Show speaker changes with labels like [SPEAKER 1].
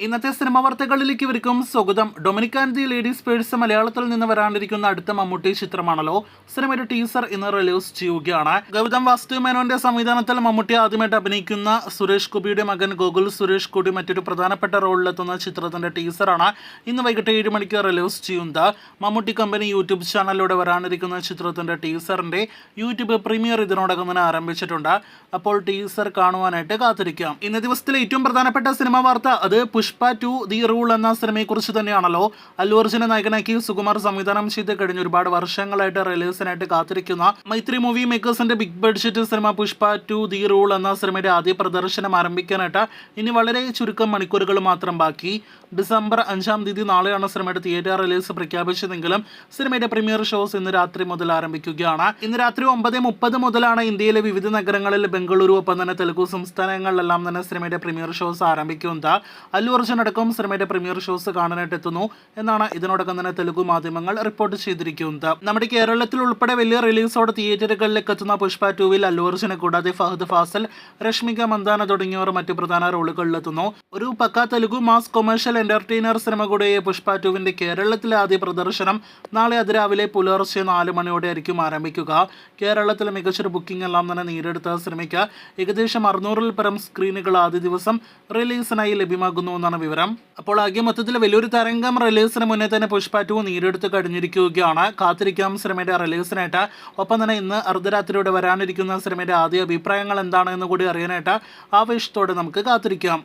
[SPEAKER 1] ഇന്നത്തെ സിനിമാ വാർത്തകളിലേക്ക് ഇവർക്കും സ്വാഗതം. Dominic and the ladies purse മലയാളത്തിൽ നിന്ന് വരാനിരിക്കുന്ന അടുത്ത മമ്മൂട്ടി ചിത്രമാണല്ലോ. സിനിമയുടെ ടീസർ ഇന്ന് റിലീസ് ചെയ്യുകയാണ്. ഗൗതം വാസുദേവമേനോന്റെ സംവിധാനത്തിൽ മമ്മൂട്ടി ആദ്യമായിട്ട് അഭിനയിക്കുന്ന സുരേഷ് ഗോപിയുടെ മകൻ ഗോകുൽ സുരേഷ് കൂടി മറ്റൊരു പ്രധാനപ്പെട്ട റോളിലെത്തുന്ന ചിത്രത്തിന്റെ ടീസറാണ് ഇന്ന് വൈകിട്ട് 7 മണിക്ക് റിലീസ് ചെയ്യുന്നത്. മമ്മൂട്ടി കമ്പനി യൂട്യൂബ് ചാനലിലൂടെ വരാനിരിക്കുന്ന ചിത്രത്തിന്റെ ടീസറിന്റെ യൂട്യൂബ് പ്രീമിയർ ഇതിനോടകം തന്നെ ആരംഭിച്ചിട്ടുണ്ട്. അപ്പോൾ ടീസർ കാണുവാനായിട്ട് കാത്തിരിക്കാം. ഇന്ന ദിവസത്തിലെ ഏറ്റവും പ്രധാനപ്പെട്ട സിനിമാ വാർത്ത അത് പുഷ്പ 2 ദി റൂൾ എന്ന സിനിമയെക്കുറിച്ച് തന്നെയാണല്ലോ. അല്ലു അർജുനെ നായകനാക്കി സുകുമാർ സംവിധാനം ചെയ്ത് കഴിഞ്ഞ ഒരുപാട് വർഷങ്ങളായിട്ട് റിലീസിനായിട്ട് കാത്തിരിക്കുന്ന മൈത്രി മൂവി മേക്കേഴ്സിന്റെ ബിഗ് ബഡ്ജറ്റ് സിനിമ പുഷ്പ 2 ദി റൂൾ എന്ന സിനിമയുടെ ആദ്യ പ്രദർശനം ആരംഭിക്കാനായിട്ട് ഇനി വളരെ ചുരുക്കം മണിക്കൂറുകൾ മാത്രം ബാക്കി. ഡിസംബർ 5-ാം തീയതി നാളെയാണ് സിനിമയുടെ തിയേറ്റർ റിലീസ് പ്രഖ്യാപിച്ചതെങ്കിലും സിനിമയുടെ പ്രീമിയർ ഷോസ് ഇന്ന് രാത്രി മുതൽ ആരംഭിക്കുകയാണ്. ഇന്ന് രാത്രി 9:30 മുതലാണ് ഇന്ത്യയിലെ വിവിധ നഗരങ്ങളിൽ ബംഗളൂരു ഒപ്പം തന്നെ തെലുഗു സംസ്ഥാനങ്ങളിലെല്ലാം തന്നെ സിനിമയുടെ പ്രീമിയർ ഷോസ് ആരംഭിക്കുന്നത്. അല്ലു അർജുൻ അടക്കം സിനിമയുടെ പ്രീമിയർ ഷോസ് കാണാനായിട്ട് എത്തുന്നു എന്നാണ് ഇതിനോടകം തന്നെ തെലുഗു മാധ്യമങ്ങൾ റിപ്പോർട്ട് ചെയ്തിരിക്കുന്നത്. നമ്മുടെ കേരളത്തിൽ ഉൾപ്പെടെ വലിയ റിലീസോടെ തിയേറ്ററുകളിലേക്ക് എത്തുന്ന പുഷ്പ 2-വിൽ അല്ലു അർജുനെ കൂടാതെ ഫഹദ് ഫാസിൽ, രശ്മിക മന്ദാന തുടങ്ങിയവർ മറ്റു പ്രധാന റോളുകളിലെത്തുന്നു. ഒരു പക്ക തെലുഗു മാസ് കൊമേഴ്ഷ്യൽ എന്റർടൈനർ സിനിമ കൂടിയ പുഷ്പ 2-വിന്റെ കേരളത്തിലെ ആദ്യ പ്രദർശനം നാളെ അതിരാവിലെ പുലർച്ചെ 4 മണിയോടെ ആയിരിക്കും ആരംഭിക്കുക. കേരളത്തിലെ മികച്ചൊരു ബുക്കിംഗ് എല്ലാം തന്നെ നേടിയെടുത്ത സിനിമയ്ക്ക് ഏകദേശം 600-ൽ പരം സ്ക്രീനുകൾ ആദ്യ ദിവസം റിലീസിനായി ലഭ്യമാകുന്നു എന്നാണ് വിവരം. അപ്പോൾ ആകെ മൊത്തത്തിൽ വലിയൊരു തരംഗം റിലീസിന് മുന്നേ തന്നെ പുഷ്പ 2 നേടിയെടുത്ത് കഴിഞ്ഞിരിക്കുകയാണ്. കാത്തിരിക്കാം സിനിമയുടെ റിലീസിനായിട്ട്. ഒപ്പം തന്നെ ഇന്ന് അർദ്ധരാത്രിയോടെ വരാനിരിക്കുന്ന സിനിമയുടെ ആദ്യ അഭിപ്രായങ്ങൾ എന്താണ് എന്ന് കൂടി അറിയാനായിട്ട് ആവേശത്തോടെ നമുക്ക് കാത്തിരിക്കാം.